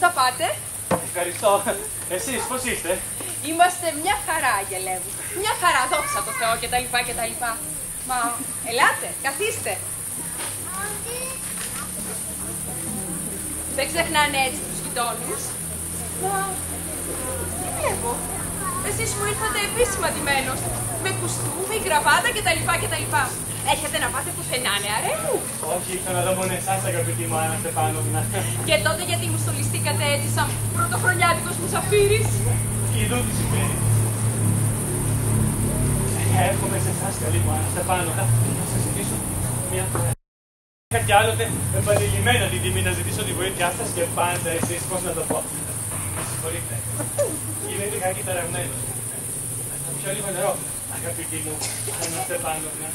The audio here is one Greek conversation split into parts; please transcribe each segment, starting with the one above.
Πώς τα πάτε? Ευχαριστώ. Εσείς πώς είστε? Είμαστε μια χαρά, Αγγελεύου. Μια χαρά, δόξα τω Θεώ κτλ. Μα, ελάτε, καθίστε. Δεν ξεχνάνε έτσι τους γειτόνους. Μα, τι βλέπω. Εσείς μου ήρθατε επίσημα ντυμένος. Με κουστούμι, γραβάτα κτλ. Έχετε να πάτε πουθενά, νεαρέ μου? Όχι, ήρθα να δω μόνο εσάς, αγαπητή μου Άννα Στεφάνοβνα. Και τότε γιατί μου στολιστήκατε έτσι σαν πρωτοχρονιάτικος μουσαφίρης? Ιδού τι συμβαίνει. Έρχομαι σε εσάς, καλή μου Άννα Στεφάνοβνα, να σας ζητήσω μια φορά. Είχα κι άλλοτε επανειλημμένα την τιμή να ζητήσω τη βοήθειά σας και πάντα εσείς, πώς να το πω. Με συγχωρείτε. Είμαι λιγάκι ταραγμένος. Θα πιω λίγο νερό, αγαπητή μου Άννα Στεφάνοβνα.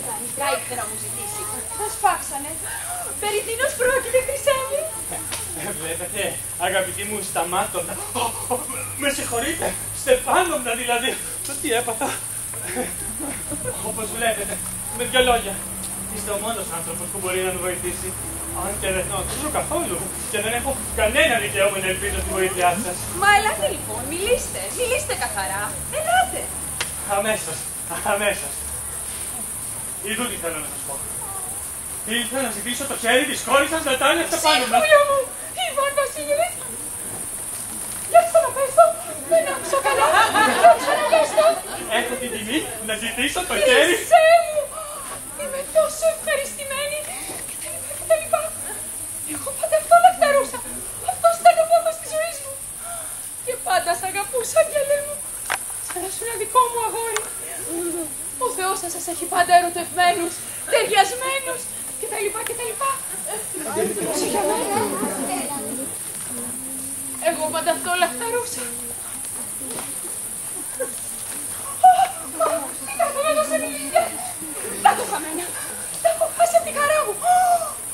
Κανονικά ήρθε να μου ζητήσει. Θα σφάξανε. Περί τίνος πρόκειται, Χρυσέ μου? Βλέπετε, αγαπητή μου, σταμάτω να... Με συγχωρείτε, Στεφάνοβνα δηλαδή. Τι έπαθα. Όπως βλέπετε, με δυο λόγια. Είστε ο μόνος άνθρωπος που μπορεί να με βοηθήσει. Αν και δεν το αξίζω καθόλου. Και δεν έχω κανένα δικαίωμα να ελπίζω στη βοήθειά σας. Μα ελάτε λοιπόν, μιλήστε καθαρά. Ελάτε. Αμέσως. Ιδού τι θέλω να σας πω. Ήρθα να ζητήσω το χέρι της κόρης σας Νατάλια Στεφάνοβνα. Ψυχούλα μου, Ιβάν Βασίλευιτ. Για ξαναπες το, δεν άκουσα καλά. Για ξαναπες το. Έχω την τιμή να ζητήσω το χέρι. Χρυσέ μου, είμαι τόσο ευχαριστημένη. Κτλ. Εγώ πάντα αυτό λαχταρούσα. Αυτό ήταν ο πόθος της ζωής μου. Και πάντα σ' αγαπούσα, Αγγέλε μου. Σαν να σου είναι δικό μου αγόρι. Ο Θεός σας έχει πάντα ερωτευμένους, ταιριασμένους κτλ. Για μένα. Εγώ πάντα αυτό λαχταρούσα. Τι καθόλου σε μιλήτε. Τα έχω χαμένα. Τα έχω χάσει από τη χαρά μου.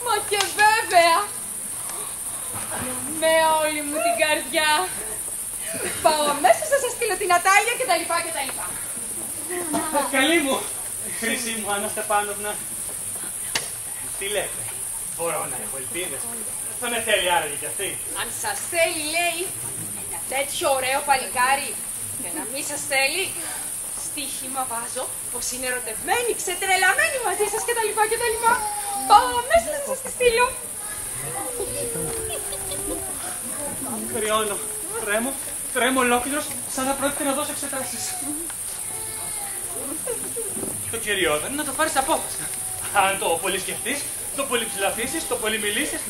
Μα και βέβαια. Με όλη μου την καρδιά. Πάω αμέσως να σας στείλω την Νατάλια κτλ. Καλή μου, χρυσή μου Άννα Στεφάνοβνα. Τι λέτε, μπορώ να έχω ελπίδες. Θα με θέλει άραγε κι αυτή. Αν σας θέλει, λέει, ένα τέτοιο ωραίο παλικάρι και να μην σας θέλει, στοίχημα βάζω πως είναι ερωτευμένη, ξετρελαμένη μαζί σας κτλ. Πάω αμέσως να σας τη στείλω. Κρυώνω, τρέμω ολόκληρος σαν να πρόκειται να δώσω εξετάσεις. Το κυριότερο είναι να το πάρεις απόφαση. Αν το πολύ σκεφτείς, το πολύ ψηλαφίσεις, το πολύ μιλήσεις,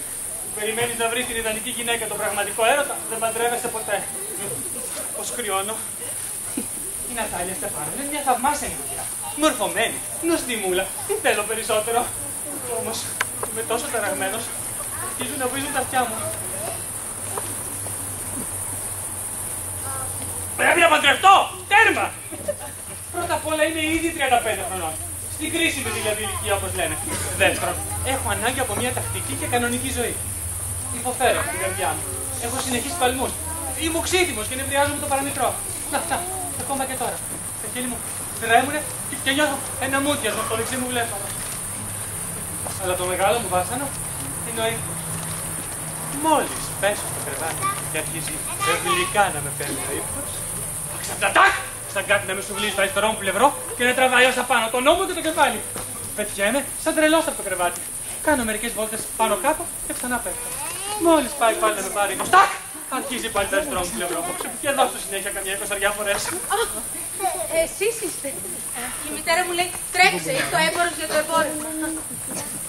περιμένεις να βρεις την ιδανική γυναίκα, τον πραγματικό έρωτα, δεν παντρεύεσαι ποτέ. Πως κρυώνω. Η Νατάλια Στεφάνοβνα είναι μια θαυμάσια νοικοκυρά. Μορφωμένη, νοστιμούλα. Τι θέλω περισσότερο. Όμως είμαι τόσο ταραγμένος, αρχίζουν να βίζουν τα αυτιά μου. Πρέπει να παντρευτώ! Τέρμα! Πρώτα απ' όλα είμαι ήδη 35 χρονών. Στην κρίσιμη δηλαδή ηλικία, όπως λένε. Δεύτερον, έχω ανάγκη από μια τακτική και κανονική ζωή. Υποφέρω την καρδιά μου. Έχω συνεχείς παλμούς. Είμαι οξύτιμος και νευριάζομαι το παραμικρό. Να, ακόμα και τώρα. Τα χείλη μου τρέμουνε και νιώθω ένα μούτιασμα στο δεξί μου βλέμμα. Αλλά το μεγάλο μου βάσανο εννοεί. Μόλις πέσω στο κρεβάτι και αρχίζει γλυκά να με παίρνει ο ύπνος, ξαφνατάκ! Σαν κάτι να με σουβλίζει το αριστερό μου πλευρό και να τραβάει ως απάνω τον ώμο και το κεφάλι. Πετιέμαι σαν τρελός από το κρεβάτι. Κάνω μερικές βόλτες πάνω κάτω και ξανά πέφτω. Μόλις πάει πάλι να με πάρει το στάκ, αρχίζει πάλι το αριστερό μου πλευρό και δώσω συνέχεια καμιά 20 φορές. Εσείς είστε. Η μητέρα μου λέει τρέξε, ήρθε ο έμπορος για το εμπόριο.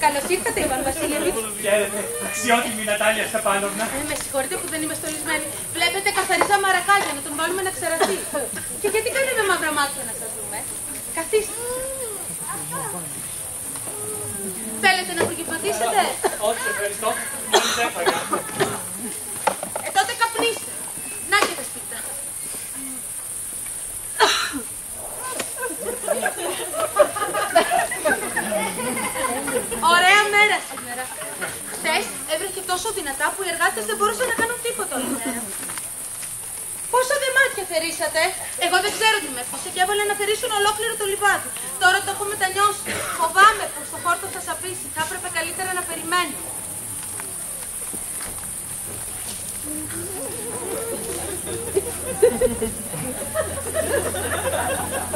Καλώς ήρθατε, Ιβάν Βασίλευιτ. Χαίρετε, αξιότιμη Νατάλια Στεφάνοβνα. Με συγχωρείτε που δεν είμαι στολισμένη. Βλέπετε, καθαρίζα μαρακάκια να τον βάλουμε να ξεραθεί. Και γιατί κάνετε μαύρα μάτια να σας δούμε? Καθίστε. Θέλετε να προκυπατήσετε? Όχι, ευχαριστώ. Μόλις έφαγα. Τότε καπνίστε. Να και τα σπίτα. Ωραία μέρα σήμερα. Χθες έβρεχε τόσο δυνατά που οι εργάτες δεν μπορούσαν να κάνουν τίποτα όλη μέρα. Πόσα δεμάτια θερήσατε? Εγώ δεν ξέρω τι με έφτασε και έβαλε να θερήσουν ολόκληρο το λιβάδι. Τώρα το έχω μετανιώσει. αφήσει. Θα έπρεπε καλύτερα να περιμένω.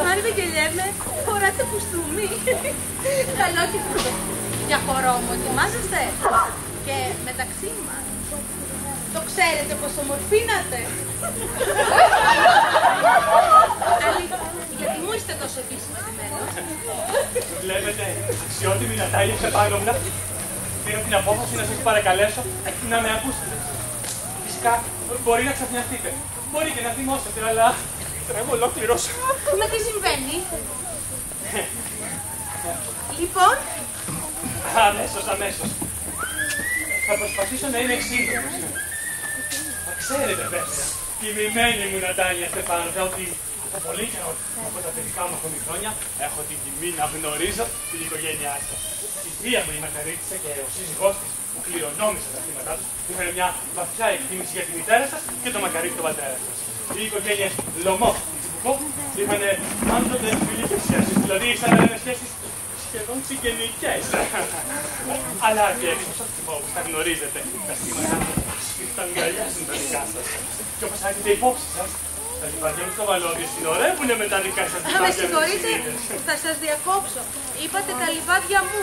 Αν δεν γελιέμαι, φοράτε κουστούμι. Καλό και αυτό. Για χορό μου ετοιμάζεστε. Και μεταξύ μας, το ξέρετε πως ομορφήνατε. Αλήθεια, γιατί μου είστε τόσο επίσημα ντυμένος? Βλέπετε, αξιότιμη Νατάλια Στεφάνοβνα, πήρα την απόφαση να σας παρακαλέσω να με ακούσετε. Φυσικά, μπορεί να ξαφνιαστείτε, μπορεί και να θυμώσετε, αλλά τρέμω ολόκληρος. Μα τι συμβαίνει? Λοιπόν, αμέσως. Θα προσπαθήσω να είμαι σύντομος. Θα ξέρετε βέβαια, τιμημένη μου Νατάλια Στεφάνοβνα, ότι από πολύ καιρό, από τα παιδικά μου χρόνια, έχω την τιμή να γνωρίζω την οικογένειά σας. Η θεία μου η Μακαρίτισσα και ο σύζυγός της που κληρονόμησε τα θύματα τους είχαν μια βαθιά εκτίμηση για τη μητέρα σας και τον Μακαρίτη τον πατέρα σας. Οι οικογένειες Λωμό και Τσιμπουκό είχαν πάντοτε φιλικές σχέσεις, δηλαδή σαν να είναι σχέσεις σχεδόν συγγενικές. Αλλά και έξω όπως τα γνωρίζετε, τα στήματα τα αγκαλιάζουν τα δικά σας. Και όπως θα έχετε υπόψη σας, τα λιβαδιά μου στο βαλόδι συνορεύουνε με τα δικά σας λιβάδια. με συγχωρείτε, θα σας διακόψω. Είπατε τα λιβάδια μου.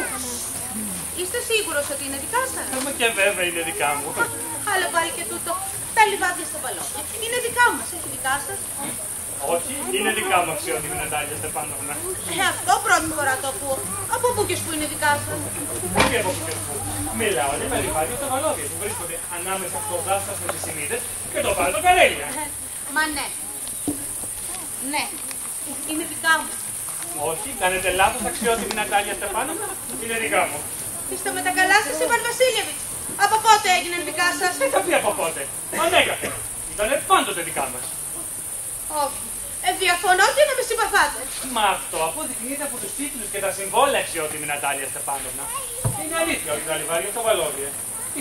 Είστε σίγουρος ότι είναι δικά σας? Και βέβαια είναι δικά μου. Αλλά πάλι και τούτο, τα λιβάδια στο βαλόδι είναι δικά μας, όχι δικά σας? Όχι, είναι δικά μου αξιότιμη Νατάλια Στεφάνοβνα. Αυτό πρώτη φορά το ακούω. Από πού και σπου είναι δικά σας? Όχι από πού και σπου. Μιλάω για τα λιβάδια στο βαλόδι που βρίσκονται ανάμεσα στο δάσος με τις Συνίδες και το Βάλτο Καρέλια. Μα ναι. Ναι, είναι δικά μου. Όχι, κάνετε λάθος αξιότιμη Νατάλια Στεφάνοβνα, είναι δικά μου. Είστε με τα καλά σας, Ιβάν Βασίλεβιτς. Από πότε έγιναν δικά σας? Δεν θα πει από πότε. Ανέκαθεν. Ήτανε πάντοτε δικά μας. Όχι. Διαφωνώ και να με συμπαθάτε. Μα αυτό αποδεικνύεται από τους τίτλους και τα συμβόλαια αξιότιμη Νατάλια Στεφάνοβνα. Είναι αλήθεια ότι τα λιβάδια στο βαλόδι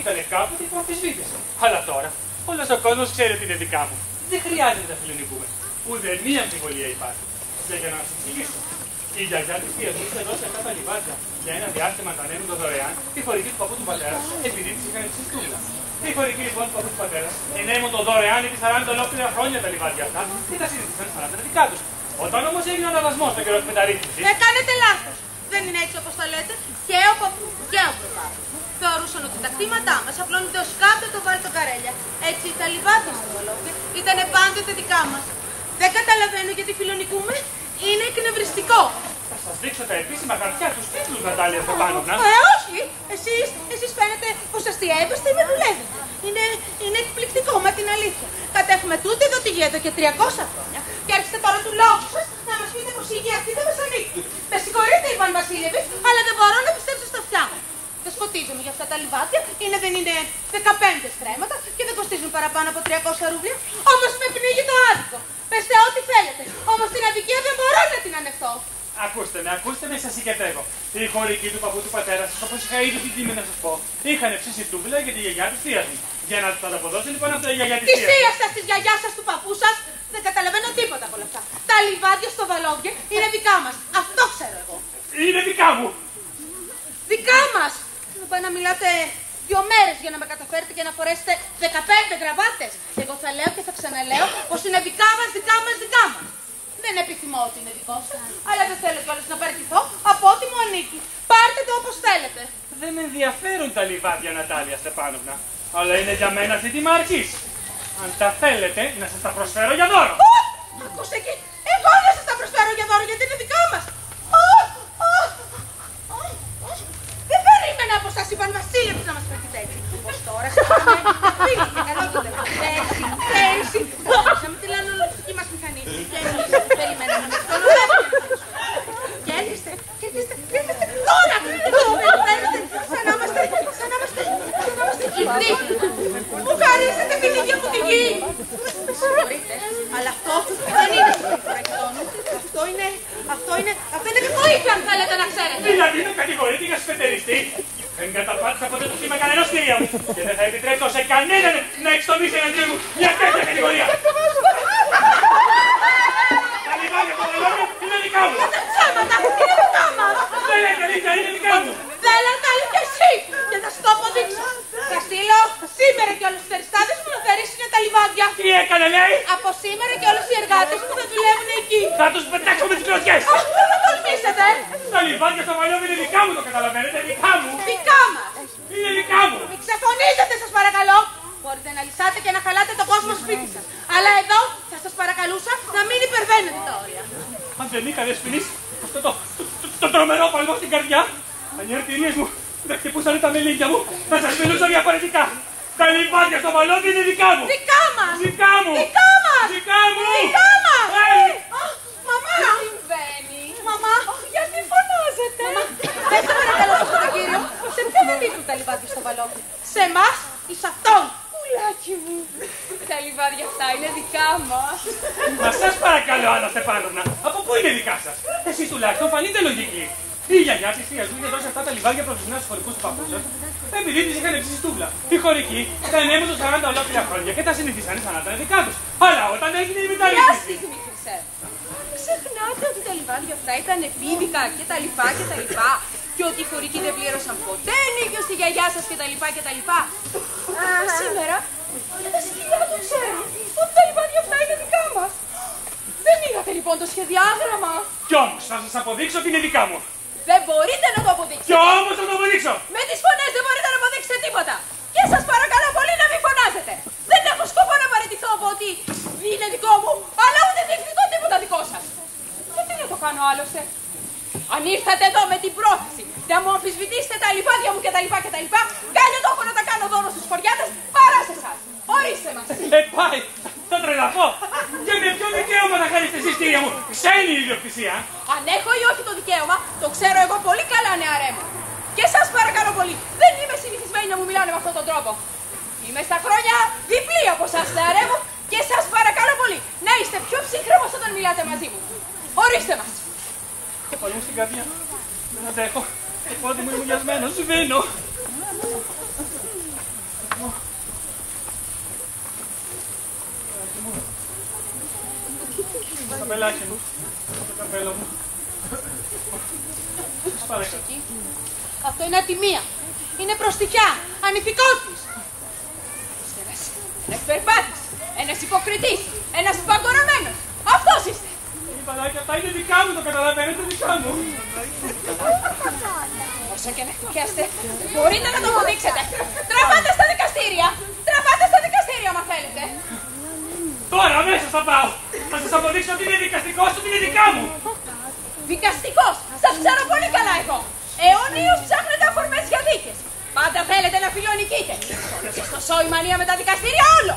ήταν κάποτε που αμφισβήτησε. Αλλά τώρα όλος ο κόσμος ξέρει ότι είναι δικά μου. Δεν χρειάζεται να φιλονικούμε. Ούτε μία αμφιβολία υπάρχει. Και για να σας εξηγήσω. Η γιαγιά της θείας μου είχε δώσει αυτά τα λιβάδια για ένα διάστημα να ανέβουν το δωρεάν τη χωρική του παππού του πατέρα επειδή της είχαν εξιστούλα. Η χωρική λοιπόν του παππού του πατέρα ενέμουν το δωρεάν επί 40 ολόκληρα χρόνια τα λιβάδια αυτά και τα συζήτησαν σαν τα δικά τους. Όταν όμως έγινε ο αναβασμός στον καιρό της μεταρρύθμισης. Κάνετε λάθος. Δεν είναι έτσι όπως το λέτε. Και ο παππού και ο παππού θεωρούσαν ότι τα κτήματά μας απλώνονται ως κάτω το Βάλτο Καρέλια. Έτσι τα λιβάδια στο βαλόδι ήταν πάντοτε δικά μας. Δεν καταλαβαίνω γιατί φιλονικούμε. Είναι εκνευριστικό. Θα σας δείξω τα επίσημα χαρτιά τους τίτλους, Νατάλια Στεφάνοβνα. Όχι. Εσείς φαίνεται πως αστιεύεστε ή με δουλεύετε. Είναι εκπληκτικό, μα την αλήθεια. Κατέχουμε τούτη εδώ τη γη εδώ και 300 χρόνια. Και έρχεστε τώρα του λόγου σας να μας πείτε πως η γη αυτή δεν μας ανήκει. Με συγχωρείτε, Ιβάν Βασίλεβιτς, αλλά δεν μπορώ να πιστέψω στα αυτιά μου. Δεν σκοτίζομαι για αυτά τα λιβάδια, δεν είναι 15 στρέμματα και δεν κοστίζουν παραπάνω από 300 ρούβλια. Όμως με πνίγει το άδικο. Πεστε ό,τι θέλετε. Όμως την αδικία δεν μπορώ να την ανεχθώ. Ακούστε με, σας συγκεντρεύω. Οι χωρικοί του παππού του πατέρα σας, όπως είχα ήδη την τιμή να σας πω, είχαν ψήσει τούβλα για τη γιαγιά της θείας μου. Για να τα αποδώσει λοιπόν αυτά η γιαγιά της θείας. Της θείας σας, της γιαγιάς σας, του παππού σας, δεν καταλαβαίνω τίποτα από όλα αυτά. Τα λιβάδια στο βαλόγγε είναι δικά μας. Αυτό ξέρω εγώ. Είναι δικά μου. Δικά μας. Δεν πάει να μιλάτε 2 μέρες για να με καταφέρετε και να φορέσετε 15 γραβάτες. Εγώ θα λέω και θα ξαναλέω πως είναι δικά μας, δικά μας, δικά μας. Δεν επιθυμώ ότι είναι δικό σας, αλλά δεν θέλω κιόλας να παραιτηθώ από ό,τι μου ανήκει. Πάρτε το όπως θέλετε. Δεν με ενδιαφέρουν τα λιβάδια, Νατάλια Στεφάνοβνα, αλλά είναι για μένα ζήτημα αρχής. Αν τα θέλετε, να σας τα προσφέρω για δώρο. Ακούσε εκεί, εγώ να σας τα προσφέρω για δώρο γιατί είναι δικά μας. Δεν περίμενα από σας, Ιβάν Βασίλεβιτς, να μας πετύχετε έτσι. Ως τώρα χάσαμε. Πήγε, καλό το λέμε. Πέρυσι, χάσαμε τη λανολογική μας μηχανή. Και εμείς περιμέναμε μέχρι τον Νοέμβριο. Και έρχεστε τώρα. Φαίνεται σαν να είμαστε γυμνοί. Μου χαρίσετε την ίδια μου τη γη. Με συγχωρείτε, αλλά αυτό δεν είναι συμπεριφορετικό. Αυτό είναι κακό ήθλα, αν θέλετε να ξέρετε. Δηλαδή με κατηγορείτε για σπετεριστή. Δεν καταπάτησα ποτέ το θύμα κανένας θεία μου και δεν θα επιτρέψω σε κανέναν να εξτομίσει εναντίον μου μια τέτοια κατηγορία. Τα λιβάδια των βαλόγγων είναι δικά μου. Τα ψέματα είναι δικά μας. Δεν είναι αλήθεια, είναι δικά μου. Θέλετε Θα τους πετάξω με τις κλωτσιές. Όχι, δεν θα τολμήσετε. Τα λιβάδια στο μαλλιό είναι δικά μου, το καταλαβαίνετε, δικά μου. Δικά μας. Είναι δικά μου. Μην ξεφωνίζετε, σας παρακαλώ. Μπορείτε να λυσάτε και να χαλάτε τον κόσμο σπίτι σας. Αλλά εδώ θα σας παρακαλούσα να μην υπερβαίνετε τα όρια. Αν δεν είχα δεσποινήσει αυτό το τρομερό παλμό στην καρδιά, αν οι αρτηρίες μου δεν χτυπούσαν τα μελίγια μου, θα σας μιλούσα διαφορετικά. Τα λιβάδια στο μπαλόνι είναι δικά μου. Δικά μας. Δικά μου. Δικά μας. Δικά μου. Δικά μας. Μαμά. Τι συμβαίνει? Μαμά. Γιατί φωνάζετε? Μαμά, πέστε παρακαλώ σε αυτόν τον κύριο, σε ποιον ανήκουν τα λιβάδια στο μπαλόνι. Σε εμάς ή σε αυτόν. Πουλάκι μου. Τα λιβάδια αυτά είναι δικά μας. Μα σας παρακαλώ, Άννα Στεφάνοβνα, από πού είναι δικά σας? Εσείς τουλάχιστον φανείτε λογικοί. Η γιαγιά της θείας μου είχε δώσει αυτά τα λιβάδια προσωρινά στους χωρικούς του παππού σας, επειδή της είχαν ψήσει τούβλα. Οι χωρικοί τα ενέμουσαν 40 ολόκληρα χρόνια και τα συνηθίσανε σαν να ήταν δικά τους. Αλλά όταν έγινε η Μια μεταρρύθμιση. στιγμή, Χρυσέ. Ξεχνάτε ότι τα λιβάδια αυτά ήταν επίδικα και τα λοιπά και τα λοιπά. Και ότι οι χωρικοί δεν πλήρωσαν ποτέ νίκιο στη γιαγιά σας και τα λοιπά και τα λοιπά. Σήμερα, όλα τα σκυλιά του ξέρουν ότι τα λιβάδια αυτά είναι δικά μας. Δεν είδατε λοιπόν το σχεδιάγραμμα? Κι όμως θα σας αποδείξω ότι είναι δικά μου. Δεν μπορείτε να το αποδείξετε. Κι όμως θα το αποδείξω. Με τις φωνές δεν μπορείτε να αποδείξετε τίποτα. Και σας παρακαλώ πολύ να μην φωνάζετε. Δεν έχω σκοπό να παραιτηθώ από ότι είναι δικό μου, αλλά ούτε διεκδικώ τίποτα δικό σας. Γιατί να το κάνω άλλωστε? Αν ήρθατε εδώ με την πρόθεση να μου αμφισβητήσετε τα λιβάδια μου κτλ. Κάντε το έχω να τα κάνω δώρο στους χωριάτες παρά σε εσάς. Ορίστε μας. Πάει, θα τρελαθώ. Και με ποιο δικαίωμα θα χάνετε εσείς, κυρία μου? Ξένη ιδιοκτησία. Αν έχω ή όχι το δικαίωμα, το ξέρω εγώ πολύ καλά, νεαρέ μου. Και σας παρακαλώ πολύ, δεν είμαι συνηθισμένη να μου μιλάνε με αυτόν τον τρόπο. Είμαι στα χρόνια διπλή από εσάς, νεαρέ μου, και σας παρακαλώ πολύ να είστε πιο ψύχρεμος όταν μιλάτε μαζί μου. Ορίστε μας. Το παλιό στην καρδιά. Δεν αντέχω. Το πόδι μου είναι μουλιασμένο. Σβήνω. Το καπελάκι μου. Το καπέλο μου. Σας παρακαλώ. Αυτό είναι ατιμία. Είναι προστιχιά. Ανηθικότης. Ένας περπάτης, ένας υποκριτής, ένας παγκορωμένος. Αυτός είστε. Οι παλάκια αυτά είναι δικά μου, το καταλαβαίνετε, δικά μου. Όσο και να χτυπιάστε, μπορείτε να το αποδείξετε. Τραβάτε στα δικαστήρια. Τραβάτε στα δικαστήρια, άμα θέλετε. Τώρα αμέσως θα πάω. Θα σας αποδείξω ότι είναι δικαστικός, ότι είναι δικά μου. Δικαστικός, σας ξέρω πολύ καλά εγώ. Αιωνίως ψάχνετε αφορμές για δίκες. Πάντα θέλετε να φιλονικείτε. Και στο σόι μανία με τα δικαστήρια όλο.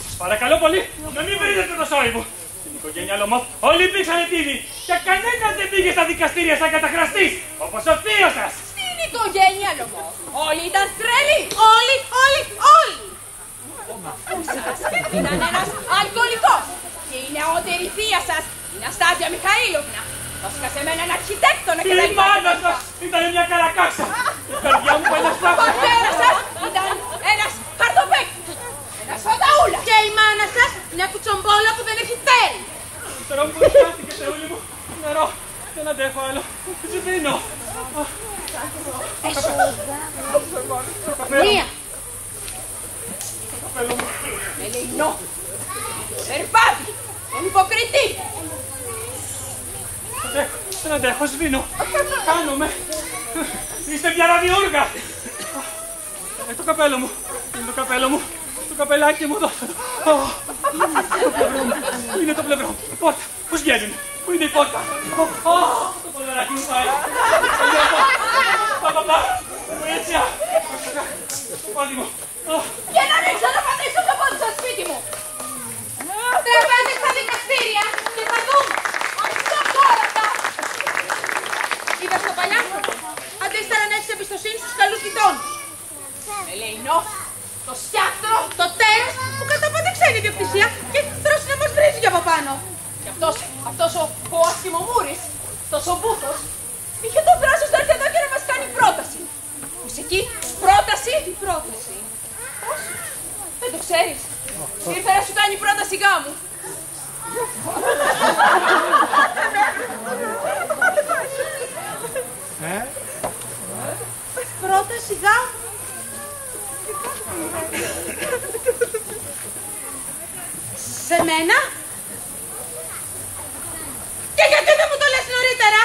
Σας παρακαλώ πολύ να μην βρείτε το σόι μου. Στην οικογένεια Λωμόφ όλοι υπήρξαν ετοίμοι και κανένας δεν πήγε στα δικαστήρια σαν καταχραστής, όπως ο θείος σας. Στην οικογένεια Λωμόφ όλοι ήταν τρελοί. Όλοι. Ο παππούς σας ήταν ένας αλκοολικός. Και η νεότερη θεία σας, η Ναστάζια Μιχαήλοβνα, όσκασε με έναν αρχιτέκτονα και τα Η λοιπά. μάνα σας ήταν μια καρακάξα. Η καρδιά μου πάει να Ο σπάσει. πατέρας σας ήταν ένας χαρτοπέκτης. Ένας φανταούλας. Και η μάνα σας μια κουτσομπόλα που δεν έχει τέρι. Τώρα μου βοηθάθηκε, Θεούλη μου. Νερό. Δεν αντέχω άλλο. Σβήνω. Μία. Το καπέλο μου. Ελεηνό. Περπάτη. Τον υποκριτή. Δεν αντέχω, σβήνω. Κάνομαι. Είστε μια ραδιόργα. Το καπέλο μου. Είναι το καπέλο μου. Το καπελάκι μου εδώ. Πού είναι το πλευρό μου? Πόρτα. Πώς βγαίνουν? Πού είναι η πόρτα? Το ποδαράκι μου πάει. Παπαπά. Βοήθεια. Το πόδι μου. Για να μην ξαναπατήσω το πόδι στο σπίτι μου. Τραβάτε στα δικαστήρια και θα δούμε. Αυτό κόρατα. Είδα στο παλιάκο. Αντίστερα να έχεις εμπιστοσύνη στους καλούς γειτόνους. Ελεηνό. Το σκιάχτρο. Το τέρας που καταπάτε ξένη ιδιοκτησία και τρώσει να μας βρίζει για από πάνω. Και αυτός ο ασημομούρης, αυτός ο μπούθος, είχε το θράσος να έρθει εδώ και να μας κάνει πρόταση. Πώς εκεί, πρόταση. Τι πρόταση? Πώς? Δεν το ξέρεις. Ήρθε να σου κάνει πρόταση γάμου. Πρόταση γάμου. Σε μένα. καλύτερα.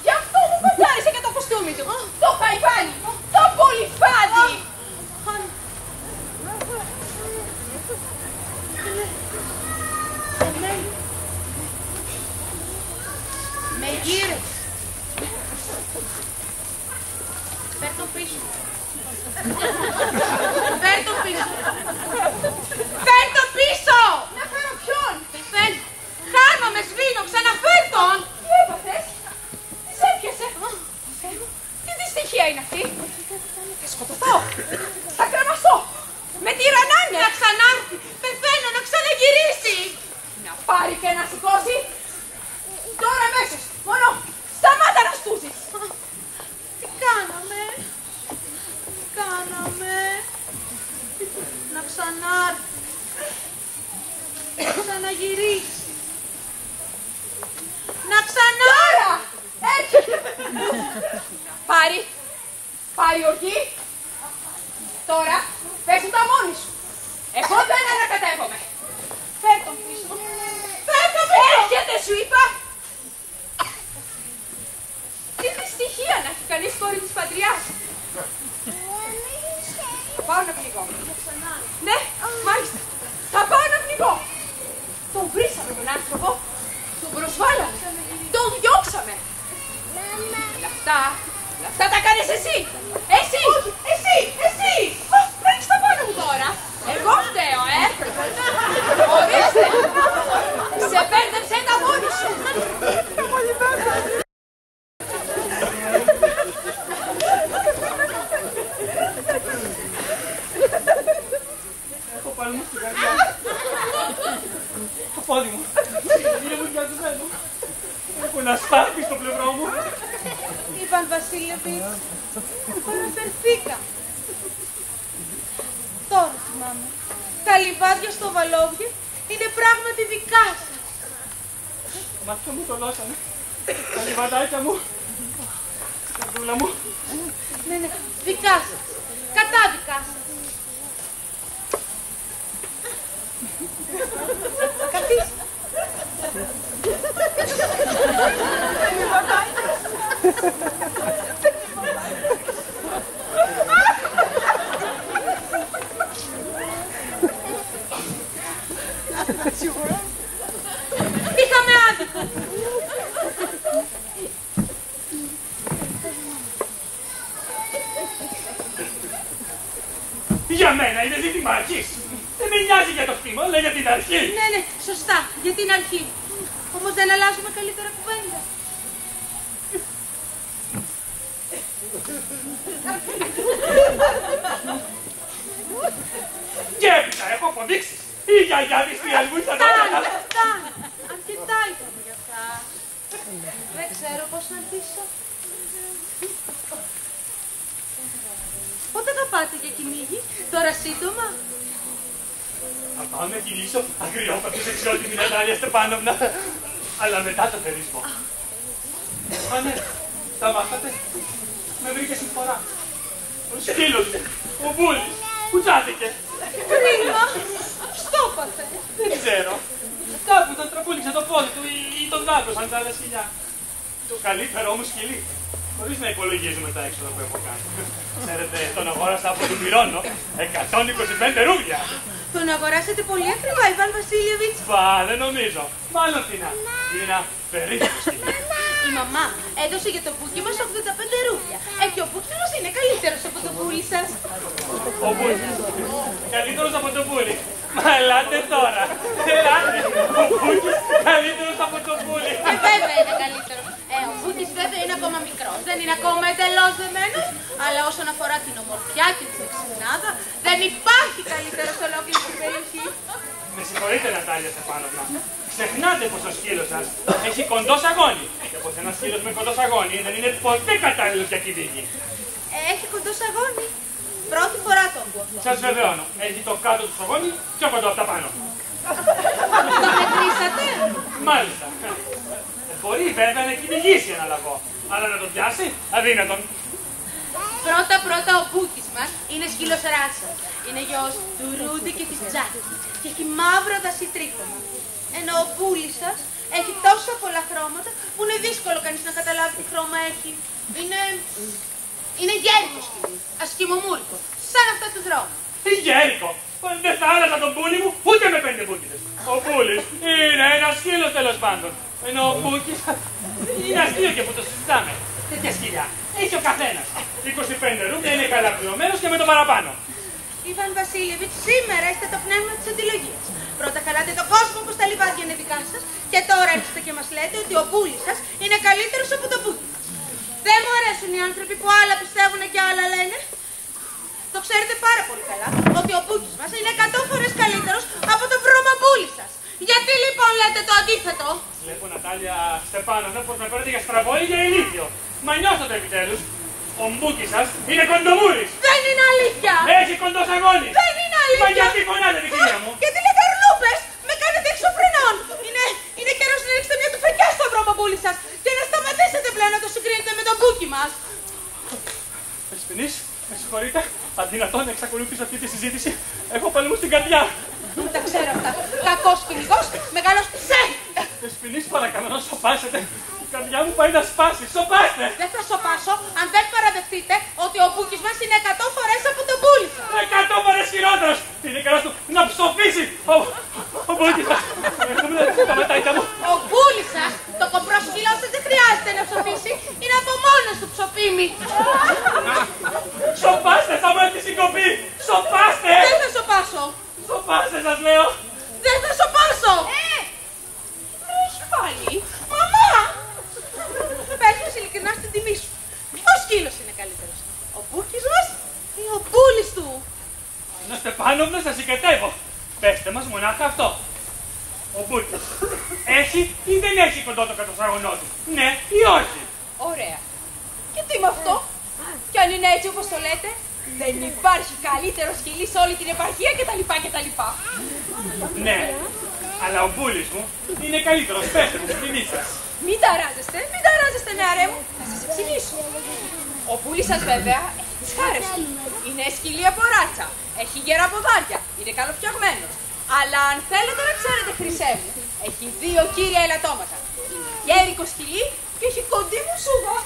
Γι' αυτό μου κοντάρισε και το κοστούμι του. Το χαϊβάνι, το πολυφάδι. Με γύρες. Φέρ' το πίσω. Φέρ' το πίσω. Φέρ' το πίσω! Να φέρω ποιον? Φέρ' χάνομαι, σβήνω, ξαναφέρ' τον! Τι έπαθες? Τι σε έπιασε? Τι δυστυχία είναι αυτή? Θα σκοτωθώ. Θα κρεμαστώ. Με τυραννάνε. Να ξανάρθει, πεθαίνω, να ξαναγυρίσει! Να πάρει και να σηκώσει. Τώρα αμέσως. Μόνο σταμάτα να στούζεις. Τι κάναμε? Τι κάναμε? Να ξανάρθει. Να ξαναγυρίσει. Να ξανάρθει. Τώρα έρχεται. Πάρει. Πάρει οργή. Τώρα πέσου τα μόνη σου. Εγώ δεν ανακατεύομαι. Φέρ' τον πίσω. Φέρ' το πίσω. Έρχεται σου είπα. Τι δυστυχία να έχει κανείς κόρη της πατριάς. Θα πάω να πνιγώ. Ναι, μάλιστα. Θα πάω να πνιγώ. Τον βρήσαμε τον άνθρωπο. Τον προσβάλαμε. Τον διώξαμε. Όλα αυτά τα κάνεις εσύ. Εσύ. Εσύ. Ρίξτε τα πάνω μου τώρα. Εγώ φταίω, Ορίστε. Σε μπέρδεψε τα μόνη σου. Έχω πάλι μου στην καρδιά. Το πόδι μου. Είναι μου διαζωμένο. Έχω ένα σπάθι στο πλευρό μου. Ιβάν Βασίλεβιτς, παραφερθήκα. Τώρα θυμάμαι. Τα λιβάδια στο Βαλόβιε είναι πράγματι δικά σας. Μάτια μου τολώσανε. Τα λιβαδάκια μου. Η καρδούλα μου. Ναι, δικά σας. Κατάδικα σας. Καθίστε. Είχαμε άδικο. Για μένα είναι ζήτημα αρχής. Δεν με νοιάζει για το χτήμα, αλλά για την αρχή. Ναι, σωστά, για την αρχή. Όμως δεν αλλάζουμε καλύτερα κουβέντα. Και έπειτα έχω αποδείξεις. Η γιαγιά της θεία μου ήταν όλα. Φτάνει. Αρκετά είπαμε για αυτά. Δεν ξέρω πώς να ντύσω. Πότε θα πάτε για κυνήγι, τώρα σύντομα? Θα πάω να κυνηγήσω αγριόπατους εξιότιμη Νατάλια Στεπάνοβνα. Αλλά μετά το θερισμό. Α, ναι, τα μάθατε. Με βρήκε συμφορά. Ο σκύλος μου, ο Μπούλης, κουτσάθηκε. Κρίμα. Στο πάθε. Δεν ξέρω. Κάπου τον τραπούληξε το πόδι του ή τον δάκρωσαν τα άλλα σκυλιά. Το καλύτερο όμως σκυλί. Χωρίς να υπολογίζουμε τα έξοδα που έχω κάνει. Ξέρετε, τον αγόρασα από τον Πυρώνο 125 ρούβλια. Τον αγοράσατε πολύ ακριβά, Ιβάν Βασίλεβιτς. Μπα, δεν νομίζω. Μάλλον φθηνά. Είναι ένα περίεργο σκυλί. Η μαμά έδωσε για το μπουκί μας 85 ρούβλια. Και ο μπουκίλος είναι καλύτερος από το πουλί σας. Ο Μπούλης. Καλύτερος από τον Μπούλη. Μα ελάτε τώρα. Ελάτε. Ο Μπούλης καλύτερος από τον Μπούλη. Βέβαια είναι καλύτερος. Ο Μπούκης βέβαια είναι ακόμα μικρός. Δεν είναι ακόμα εντελώς δεμένος. Αλλά όσον αφορά την ομορφιά και την εξυπνάδα, δεν υπάρχει καλύτερο σε ολόκληρη την περιοχή. Με συγχωρείτε, Νατάλια Στεπάνοβνα. Ξεχνάτε πως ο σκύλος σας έχει κοντό σαγόνι. Και πως ένας σκύλος με κοντό σαγόνι δεν είναι ποτέ κατάλληλος για κυνήγι. Έχει κοντό σαγόνι. Πρώτη φορά το ακούω. Σας βεβαιώνω, έχει το κάτω του σαγόνι πιο κοντό από τα πάνω. Το μετρήσατε? Μάλιστα. Μπορεί βέβαια να κυνηγήσει ένα λαγό, αλλά να το πιάσει αδύνατον. Πρώτα ο Μπούκης μας είναι σκύλος ράσα. Είναι γιος του Ρούντι και της Τζάκη. Και έχει μαύρο δασί τρίχωμα. Ενώ ο Μπούλης σας Έχει τόσα πολλά χρώματα που είναι δύσκολο κανείς να καταλάβει τι χρώμα έχει. Είναι γέρικο σκυλί, ασκημομούρικο, σαν αυτά του δρόμου. Γέρικο! Δεν θα άλλαζα τον πούλι μου ούτε με 5 μπούκιδες. Ο πούλης είναι ένα σκύλο τέλος πάντων. Ενώ ο Μπούκης είναι αστείο και που το συζητάμε. Τέτοια σκυλιά έχει ο καθένας. 25 ρούμπια είναι καλά πληρωμένος και με το παραπάνω. Ιβάν Βασίλεβιτς, σήμερα είστε το πνεύμα της αντιλογίας. Πρώτα χαλάτε τον κόσμο πως τα λιβάδια είναι δικά σας και τώρα έρχεστε και μας λέτε ότι ο πούλης σας είναι καλύτερος από το Μπούκι μας. Δεν μου αρέσουν οι άνθρωποι που άλλα πιστεύουν και άλλα λένε. Το ξέρετε πάρα πολύ καλά ότι ο Μπούκης μας είναι 100 φορές καλύτερος από τον βρωμαμπούλη σας. Γιατί λοιπόν λέτε το αντίθετο? Βλέπω, Νατάλια Στεπάνοβνα, πως με παίρνετε για στραβό ή για ηλίθιο. Μα νιώστε το επιτέλους. Ο Μπούκης σας είναι κοντομούρης. Δεν είναι αλήθεια! Έχει κοντό σαγόνι. Δεν είναι αλήθεια! Μα γιατί φωνάζετε, κυρία μου? Γιατί λέτε αρλούπες! Με κάνετε εξωφρενών! Είναι καιρός να ρίξετε μια τουφεκιά στο βρωμαμπούλη σας και να σταματήσετε πλέον να το συγκρίνετε με τον Μπούκι μας. Δεσποινής, με συγχωρείτε. Αδυνατόν να εξακολουθήσω αυτή τη συζήτηση. Έχω παλμού στην καρδιά. Τα ξέρω αυτά. Κακός κυνηγός, μεγάλος ψε! Δεσποινής, παρακαλώ να σοπάσετε. Η καρδιά μου πάει να σπάσει. Σοπάστε! Δεν θα σοπάσω αν δεν παραδεχτείτε ότι ο Μπούκης μας είναι 100 φορές από τον πούλη σας. 100 φορές χειρότερος! Είναι καιρός του να ψοφήσει ο Μπούκης σας. Τα ματάκια μου. Ο Μπούλης σας, το κομπρό σκύλο σας δεν χρειάζεται να ψοφήσει. Είναι από μόνος του ψοφίμι. Σοπάστε, θα μου έρθει συγκοπή! Σοπάστε! Δεν θα σοπάσω. Σοπάστε, σας λέω! Δεν θα σοπάσω. Με έχει πάλι. Μαμά! Πες μας ειλικρινά στην τιμή σου. Ποιος σκύλος είναι καλύτερος? Ο Μπούκης μας ή ο Μπούλης του? Ανά Στεπάνοβνα, σας συγκατεύω. Πέστε μας μονάχα αυτό. Ο Μπούκης έχει ή δεν έχει κοντό το κατοσαγωνό του? Ναι ή όχι? Ωραία. Και τι με αυτό? Κι αν είναι έτσι όπως το λέτε, δεν υπάρχει καλύτερο σκυλί σε όλη την επαρχία κτλ. Ναι, αλλά ο Μπούλης μου είναι καλύτερος. Πέστε μου, τιμή σας. Μην ταράζεστε, νεαρέ μου. Θα σας εξηγήσω. Ο πούλης σας βέβαια έχει τις χάρες του. Είναι σκυλί από ράτσα. Έχει γερά ποδάρια. Είναι καλοφτιαγμένος. Αλλά αν θέλετε να ξέρετε, χρυσέ μου, έχει 2 κύρια ελαττώματα. Είναι γέρικο σκυλί και έχει κοντή μου σούβα.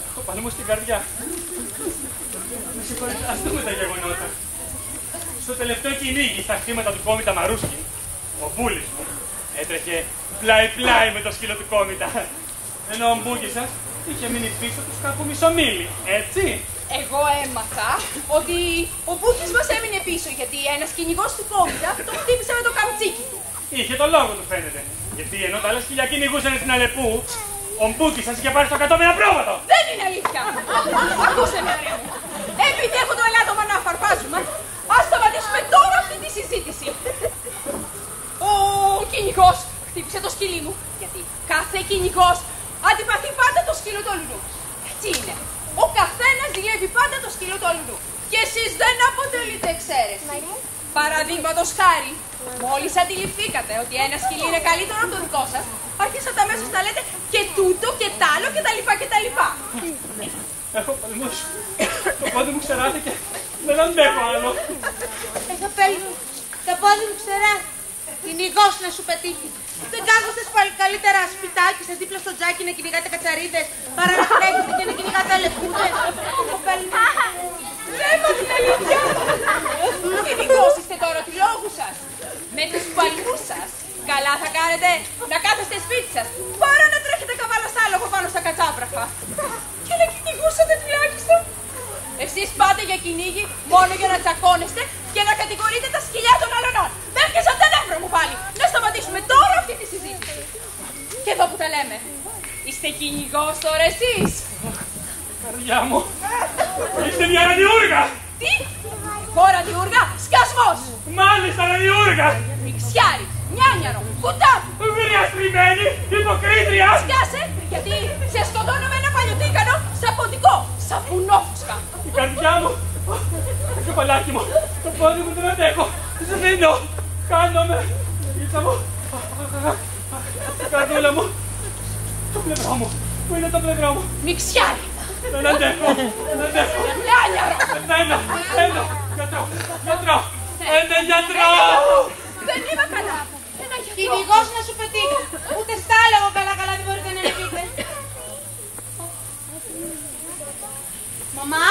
Έχω παλμού στην καρδιά. Με συγχωρείτε, ας δούμε τα γεγονότα. Στο τελευταίο κυνήγι στα χτήματα του Κόμητα Μαρούσκι, ο Μπούλης μου έτρεχε πλάι-πλάι με το σκύλο του Κόμητα. Ενώ ο Μπούκης σας είχε μείνει πίσω του κάπου μισό μίλι, έτσι. Εγώ έμαθα ότι ο Μπούκης μας έμεινε πίσω γιατί ένας κυνηγός του Κόμητα τον χτύπησε με το καμτσίκι του. Είχε το λόγο του φαίνεται. Γιατί ενώ τα άλλα σκυλιά κυνηγούσαν στην Αλεπού, ο Μπούκης σας είχε πάρει στο κατώμενα πρόβατο. Δεν είναι αλήθεια. Ακούσε με ρε μου. Επειδή έχω το ελάττωμα να φαρπάζουμε, ας σταματήσουμε τώρα αυτή τη συζήτηση. Ο κυνηγός χτύπησε το σκυλί μου, γιατί κάθε κυνηγός αντιπαθεί πάντα το σκύλο του αλουνού. Έτσι είναι. Ο καθένας ζηλεύει πάντα το σκύλο του αλουνού. Και εσείς δεν αποτελείτε εξαίρεση. Παραδείγματος χάρη, μόλις αντιληφθήκατε ότι ένα σκυλί είναι καλύτερο από το δικό σας, αρχίσατε αμέσως να λέτε και τούτο και τ' άλλο κτλ. Έχω παλμούς. Το πόδι μου ξεράθηκε. Δεν αντέχω άλλο. Το πόδι μου ξεράθηκε. Κυνηγός να σου πετύχει. Δεν κάθεστε πάλι καλύτερα σπιτάκι σας δίπλα στο τζάκι να κυνηγάτε κατσαρίδες παρά να τρέχετε και να κυνηγάτε αλεπούδες. Λέμε την αλήθεια. Κυνηγός είστε τώρα του λόγου σας. Με τους παλμούς σας. Καλά θα κάνετε να κάθεστε σπίτι σας παρά να τρέχετε καβαλασάλογο πάνω στα κατσάβραφα. Και να κυνηγούσατε τουλάχιστον. Εσείς πάτε για κυνήγι μόνο για να τσακώνεστε και να κατηγορείτε τα σκυλιά των αλλωνών. Με έπιασαν τα νεύρα μου πάλι. Να σταματήσουμε τώρα αυτή τη συζήτηση. Και εδώ που τα λέμε. Είστε κυνηγός τώρα εσείς? Καρδιά μου. Είστε μια ραδιούργα. Τι? Εγώ ραδιούργα? Σκασμός. Μάλιστα ραδιούργα. Μιξιάρι, νιάνιαρο, κουτάπι. Βριαστριμμένη, υποκρίτρια. Σκάσε, γιατί σε σκοτώνω με ένα παλιωτίκανο σαποντικό, σαπουνόφουσκα. Η καρδιά μου. Το κεφαλάκι μου. Το πόδι μου δεν αντέχω. Σβήνω. Χάνομαι. Ήρθα μου. Η καρδούλα μου. Το πλευρό μου. Πού είναι το πλευρό μου? Μιξιάρι. Δεν αντέχω. Δεν αντέχω. Νιάνιαρο. Γιατρό. Ένα γιατρό. Δεν είμαι καλά. Ένα γιατρό. Κυνηγός να σου πετύχει. Ούτε στάλεγο καλά-καλά δεν μπορείτε να πείτε. Μαμά,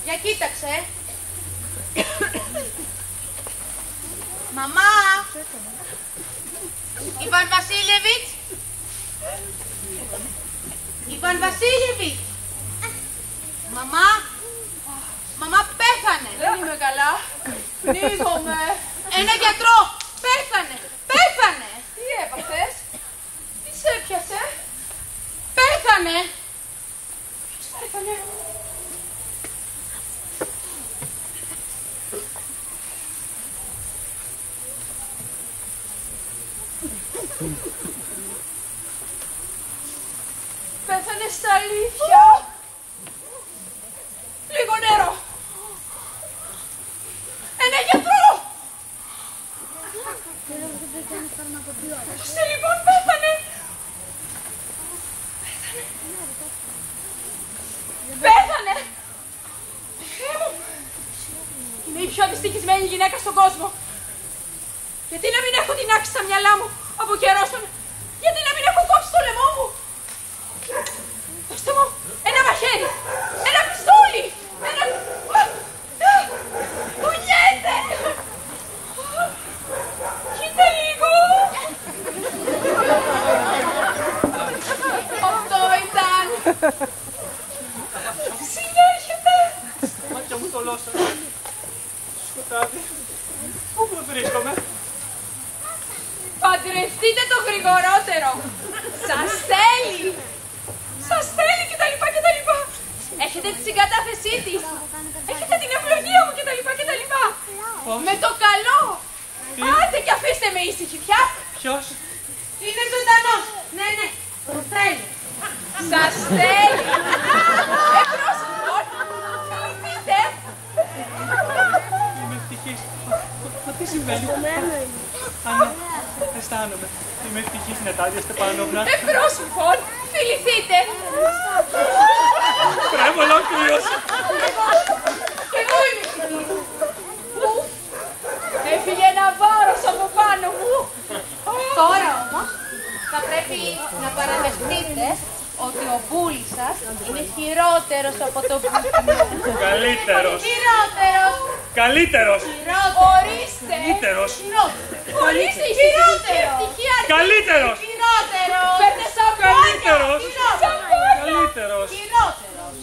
για κοίταξε. Μαμά, Ιβάν Βασίλεβιτς. Ιβάν Βασίλεβιτς. Μαμά, μαμά πέθανε. Δεν είμαι καλά. Πνίγομαι. Ένα γιατρό, πέθανε, πέθανε. Τι έπαθες? Τι σε έπιασε? Πέθανε. Ποιος πέθανε? Πέθανε στα αλήθεια. Λίγο νερό. Ένα γιατρό. Πώς λοιπόν πέθανε. Πέθανε. Θεέ μου. Είναι η πιο δυστυχισμένη γυναίκα στον κόσμο. Γιατί να μην έχω τινάξει στα μυαλά μου από καιρόσον. Γιατί να μην έχω κόψει το λαιμό μου. Δώστε μου ένα μαχαίρι, ένα πιστόλι, ένα... Κουνιέται! Κοίτα λίγο! Αυτό ήταν! Συνέρχεται! Μάτια μου θολώσανε. Σκοτάδι. Πού βρίσκομαι? Παντρευτείτε το γρηγορότερο! Σας θέλει! Σας θέλει κτλ. Έχετε τη συγκατάθεσή της. Έχετε την ευλογία μου κτλ. Με το καλό. Άντε και αφήστε με ήσυχη πια. Ποιος? Είναι ζωντανός. Ναι, ναι, το θέλει. Σας θέλει. Εμπρός λοιπόν. Καλπείτε. Είμαι ευτυχής. Μα τι συμβαίνει? Άννα, αισθάνομαι. Είμαι ευτυχής, Νατάλια Στεπάνοβνα. Εμπρός λοιπόν. Φιληθείτε. Πρέπει ολόκληρος. Εγώ είμαι ευτυχής. Έφυγε ένα βάρος από πάνω μου. Τώρα όμως θα πρέπει να παραδεχτείτε ότι ο μπούλης σας είναι χειρότερος από το μπούλι μου. Καλύτερος. Χειρότερος. Καλύτερος. Ορίστε. Καλύτερος. Ορίστε η ευτυχία. Καλύτερος. Χειρότερος. Φέρτε σαμπάνια. Καλύτερος. Σαμπάνια. Καλύτερος. Χειρότερος.